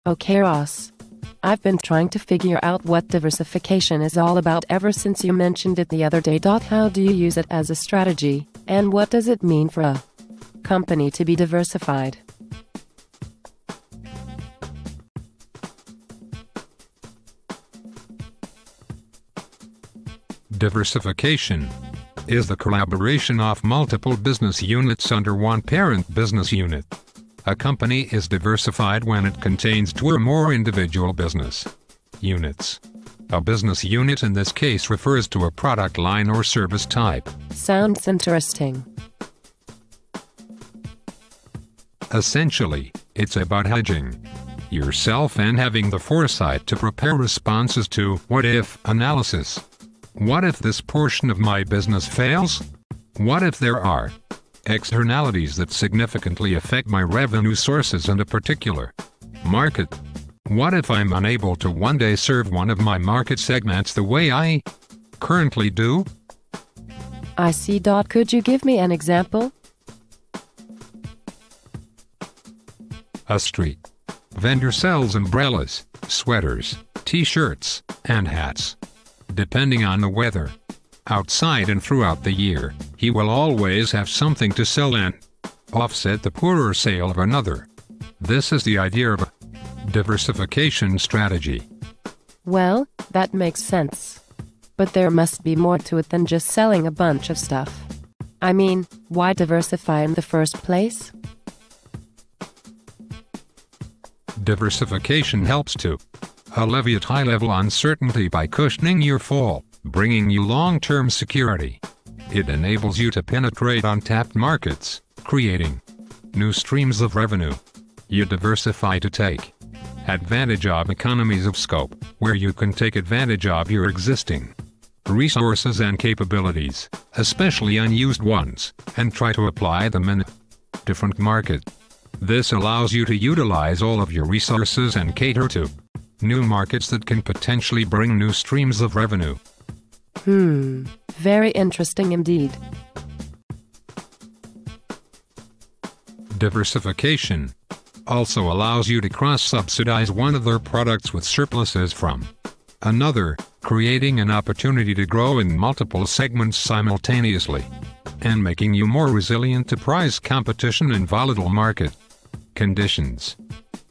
Okay, Ross. I've been trying to figure out what diversification is all about ever since you mentioned it the other day. How do you use it as a strategy, and what does it mean for a company to be diversified? Diversification is the collaboration of multiple business units under one parent business unit. A company is diversified when it contains two or more individual business units. A business unit in this case refers to a product line or service type. Sounds interesting. Essentially, it's about hedging yourself and having the foresight to prepare responses to what-if analysis. What if this portion of my business fails? What if there are externalities that significantly affect my revenue sources in a particular market? What if I'm unable to one day serve one of my market segments the way I currently do? I see. Could you give me an example? A street vendor sells umbrellas, sweaters, t-shirts, and hats. Depending on the weather outside and throughout the year, he will always have something to sell and offset the poorer sale of another. This is the idea of a diversification strategy. Well, that makes sense. But there must be more to it than just selling a bunch of stuff. I mean, why diversify in the first place? Diversification helps to alleviate high-level uncertainty by cushioning your fall, bringing you long-term security. It enables you to penetrate untapped markets, creating new streams of revenue. You diversify to take advantage of economies of scope, where you can take advantage of your existing resources and capabilities, especially unused ones, and try to apply them in a different market. This allows you to utilize all of your resources and cater to new markets that can potentially bring new streams of revenue. Very interesting indeed. Diversification also allows you to cross-subsidize one of their products with surpluses from another, creating an opportunity to grow in multiple segments simultaneously, and making you more resilient to price competition in volatile market conditions.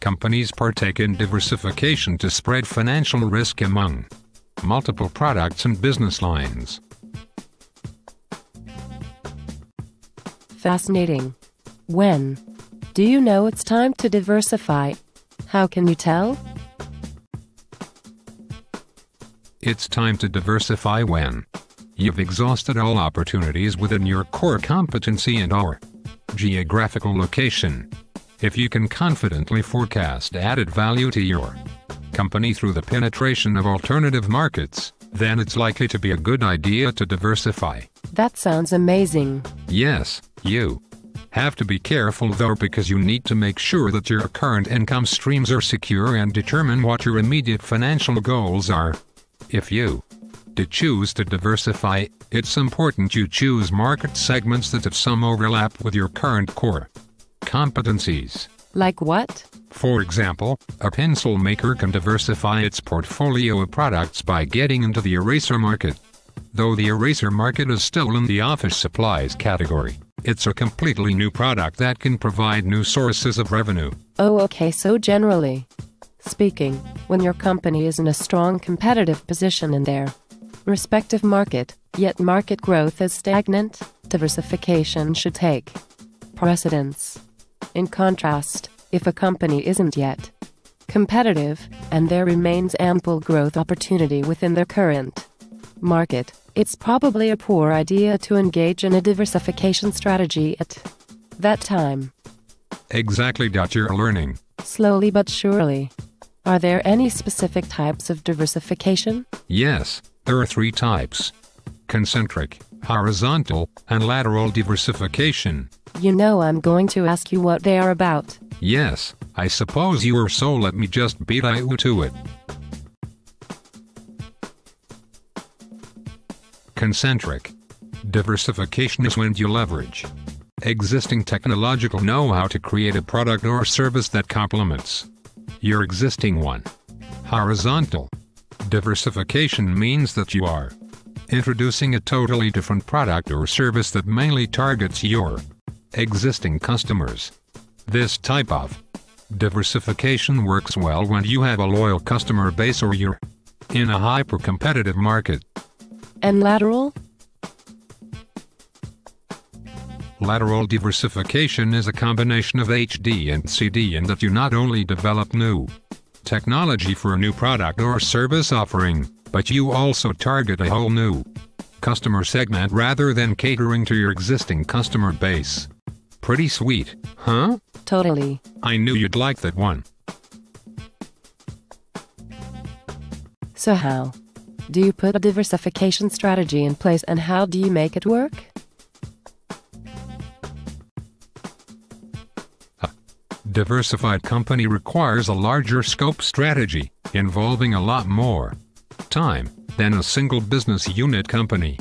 Companies partake in diversification to spread financial risk among multiple products and business lines. Fascinating. When do you know it's time to diversify? How can you tell? It's time to diversify when you've exhausted all opportunities within your core competency and/or geographical location. If you can confidently forecast added value to your company through the penetration of alternative markets, then it's likely to be a good idea to diversify. That sounds amazing. Yes, you have to be careful though, because you need to make sure that your current income streams are secure and determine what your immediate financial goals are. If you choose to diversify, it's important you choose market segments that have some overlap with your current core competencies. Like what? For example, a pencil maker can diversify its portfolio of products by getting into the eraser market. Though the eraser market is still in the office supplies category, it's a completely new product that can provide new sources of revenue. Oh, okay. So generally speaking, when your company is in a strong competitive position in their respective market, yet market growth is stagnant, diversification should take precedence. In contrast, if a company isn't yet competitive, and there remains ample growth opportunity within their current market, it's probably a poor idea to engage in a diversification strategy at that time. Exactly. You're learning Slowly but surely. Are there any specific types of diversification? Yes, there are 3 types: concentric, horizontal, and lateral diversification. You know I'm going to ask you what they are about. Yes, I suppose you are, so let me just beat you to it. Concentric diversification is when you leverage existing technological know-how to create a product or service that complements your existing one. Horizontal diversification means that you are introducing a totally different product or service that mainly targets your existing customers. This type of diversification works well when you have a loyal customer base or you're in a hyper-competitive market. And lateral? Lateral diversification is a combination of HD and CD in that you not only develop new technology for a new product or service offering, but you also target a whole new customer segment rather than catering to your existing customer base. Pretty sweet, huh? Totally. I knew you'd like that one. So how do you put a diversification strategy in place and how do you make it work? A diversified company requires a larger scope strategy, involving a lot more time than a single business unit company.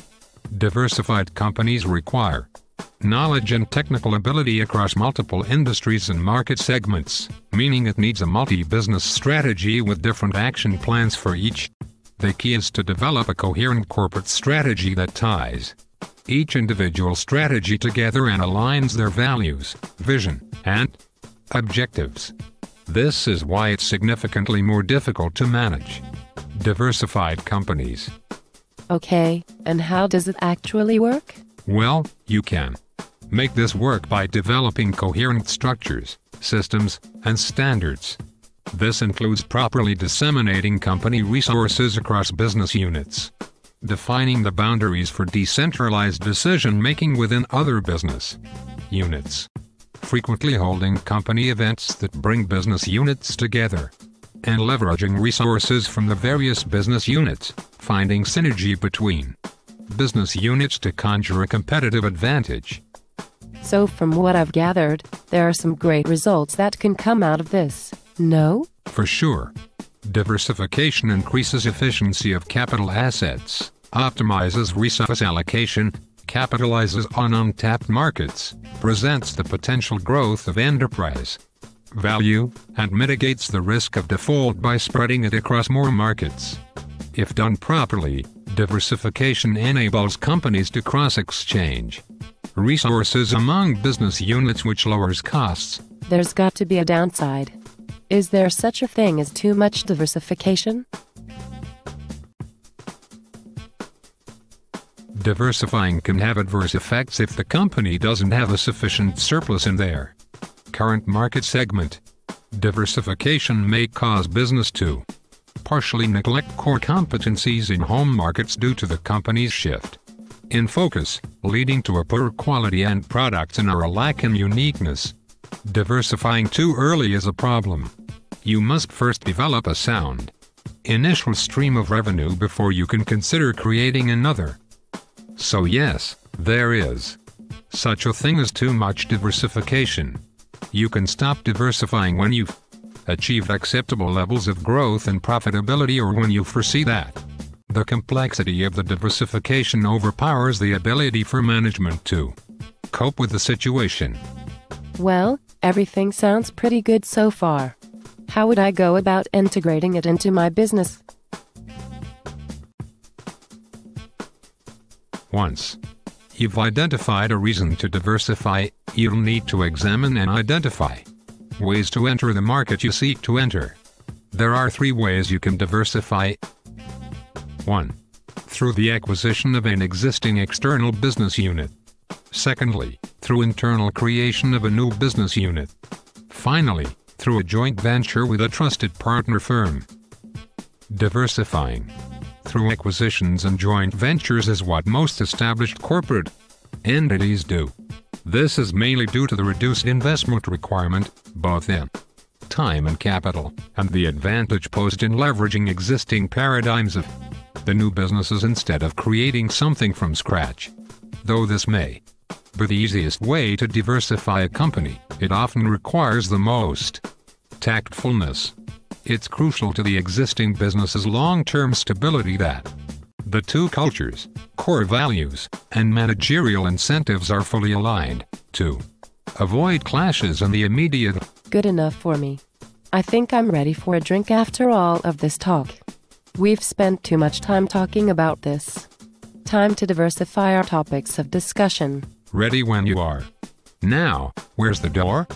Diversified companies require knowledge and technical ability across multiple industries and market segments, meaning it needs a multi-business strategy with different action plans for each. The key is to develop a coherent corporate strategy that ties each individual strategy together and aligns their values, vision, and objectives. This is why it's significantly more difficult to manage diversified companies. Okay, and how does it actually work? Well, you can make this work by developing coherent structures, systems, and standards. This includes properly disseminating company resources across business units, defining the boundaries for decentralized decision-making within other business units, frequently holding company events that bring business units together, and leveraging resources from the various business units, finding synergy between business units to conjure a competitive advantage. So from what I've gathered, there are some great results that can come out of this, no? For sure. Diversification increases efficiency of capital assets, optimizes resource allocation, capitalizes on untapped markets, presents the potential growth of enterprise value, and mitigates the risk of default by spreading it across more markets. If done properly, diversification enables companies to cross-exchange resources among business units, which lowers costs. There's got to be a downside. Is there such a thing as too much diversification? Diversifying can have adverse effects if the company doesn't have a sufficient surplus in their current market segment. Diversification may cause business to partially neglect core competencies in home markets due to the company's shift in focus, leading to a poor quality end products and a lack in uniqueness. Diversifying too early is a problem. You must first develop a sound initial stream of revenue before you can consider creating another. So yes, there is such a thing as too much diversification. You can stop diversifying when you've achieved acceptable levels of growth and profitability, or when you foresee that the complexity of the diversification overpowers the ability for management to cope with the situation. Well, everything sounds pretty good so far. How would I go about integrating it into my business? Once you've identified a reason to diversify, you'll need to examine and identify ways to enter the market you seek to enter. There are 3 ways you can diversify. 1. Through the acquisition of an existing external business unit. Secondly, through internal creation of a new business unit. Finally, through a joint venture with a trusted partner firm. Diversifying through acquisitions and joint ventures is what most established corporate entities do. This is mainly due to the reduced investment requirement, both in time and capital, and the advantage posed in leveraging existing paradigms of the new businesses instead of creating something from scratch. Though this may be the easiest way to diversify a company, it often requires the most tactfulness. It's crucial to the existing business's long-term stability that the two cultures, core values, and managerial incentives are fully aligned to avoid clashes in the immediate. Good enough for me. I think I'm ready for a drink after all of this talk. We've spent too much time talking about this. Time to diversify our topics of discussion. Ready when you are. Now, where's the door?